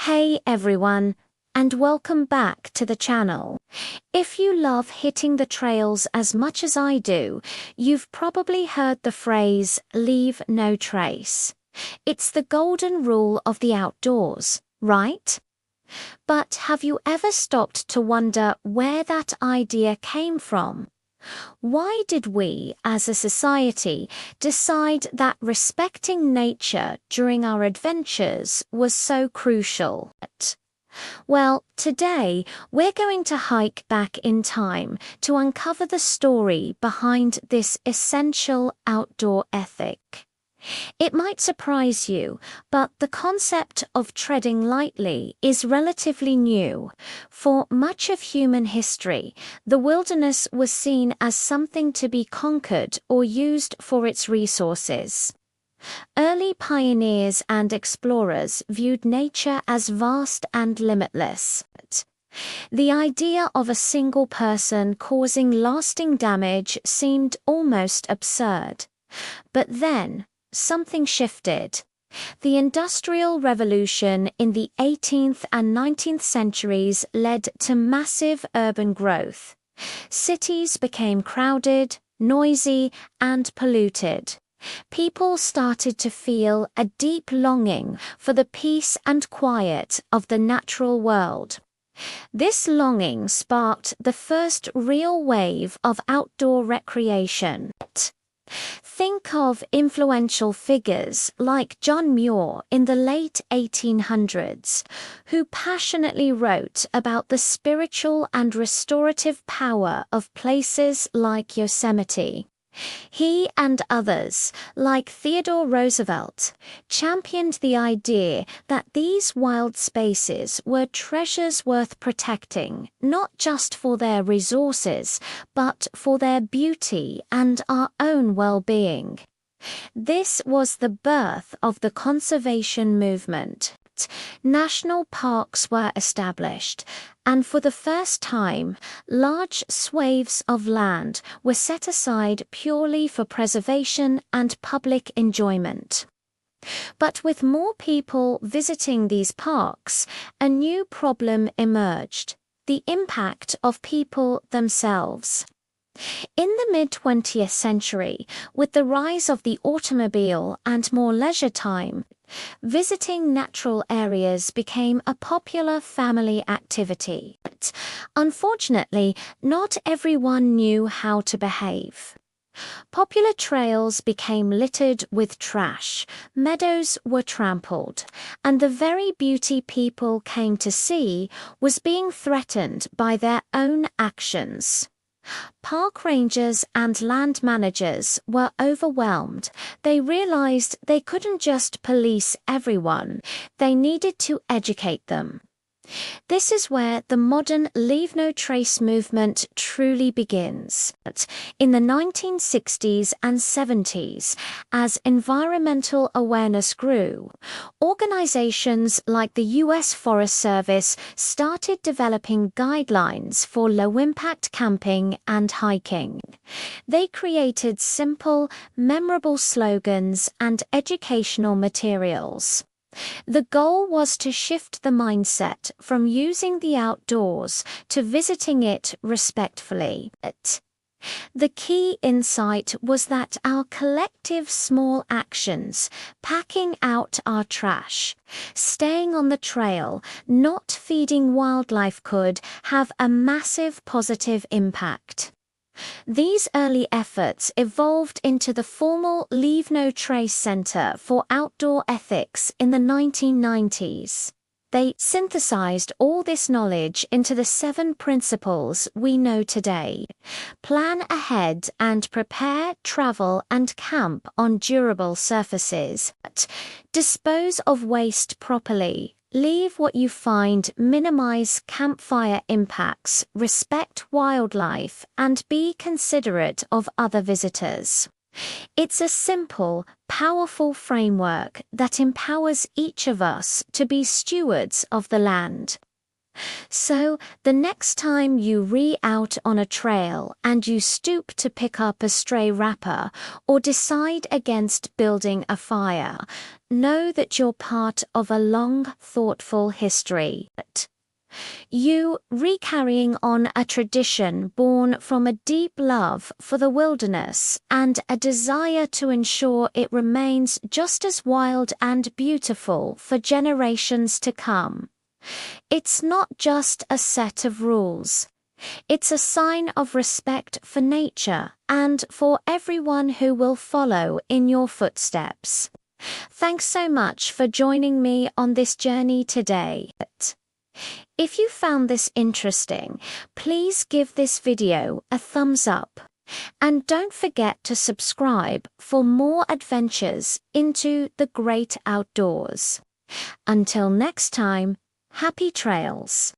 Hey everyone, and welcome back to the channel. If you love hitting the trails as much as I do, you've probably heard the phrase, leave no trace. It's the golden rule of the outdoors, right? But have you ever stopped to wonder where that idea came from? Why did we, as a society, decide that respecting nature during our adventures was so crucial? Well, today we're going to hike back in time to uncover the story behind this essential outdoor ethic. It might surprise you, but the concept of treading lightly is relatively new. For much of human history, the wilderness was seen as something to be conquered or used for its resources. Early pioneers and explorers viewed nature as vast and limitless. The idea of a single person causing lasting damage seemed almost absurd. But then, something shifted. The Industrial Revolution in the 18th and 19th centuries led to massive urban growth. Cities became crowded, noisy, and polluted. People started to feel a deep longing for the peace and quiet of the natural world. This longing sparked the first real wave of outdoor recreation. Think of influential figures like John Muir in the late 1800s, who passionately wrote about the spiritual and restorative power of places like Yosemite. He and others, like Theodore Roosevelt, championed the idea that these wild spaces were treasures worth protecting, not just for their resources, but for their beauty and our own well-being. This was the birth of the conservation movement. National parks were established, and for the first time, large swathes of land were set aside purely for preservation and public enjoyment. But with more people visiting these parks, a new problem emerged: the impact of people themselves. In the mid-20th century, with the rise of the automobile and more leisure time, visiting natural areas became a popular family activity. But unfortunately, not everyone knew how to behave. Popular trails became littered with trash, meadows were trampled, and the very beauty people came to see was being threatened by their own actions. Park rangers and land managers were overwhelmed. They realized they couldn't just police everyone, they needed to educate them. This is where the modern Leave No Trace movement truly begins. In the 1960s and 70s, as environmental awareness grew, organizations like the U.S. Forest Service started developing guidelines for low-impact camping and hiking. They created simple, memorable slogans and educational materials. The goal was to shift the mindset from using the outdoors to visiting it respectfully. The key insight was that our collective small actions, packing out our trash, staying on the trail, not feeding wildlife, could have a massive positive impact. These early efforts evolved into the formal Leave No Trace Center for Outdoor Ethics in the 1990s. They synthesized all this knowledge into the 7 principles we know today. Plan ahead and prepare, travel, and camp on durable surfaces. Dispose of waste properly. Leave what you find, minimize campfire impacts, respect wildlife, and be considerate of other visitors. It's a simple, powerful framework that empowers each of us to be stewards of the land. So, the next time you re-out on a trail and you stoop to pick up a stray wrapper or decide against building a fire, know that you're part of a long, thoughtful history. You recarrying on a tradition born from a deep love for the wilderness and a desire to ensure it remains just as wild and beautiful for generations to come. It's not just a set of rules. It's a sign of respect for nature and for everyone who will follow in your footsteps. Thanks so much for joining me on this journey today. If you found this interesting, please give this video a thumbs up. And don't forget to subscribe for more adventures into the great outdoors. Until next time, happy trails.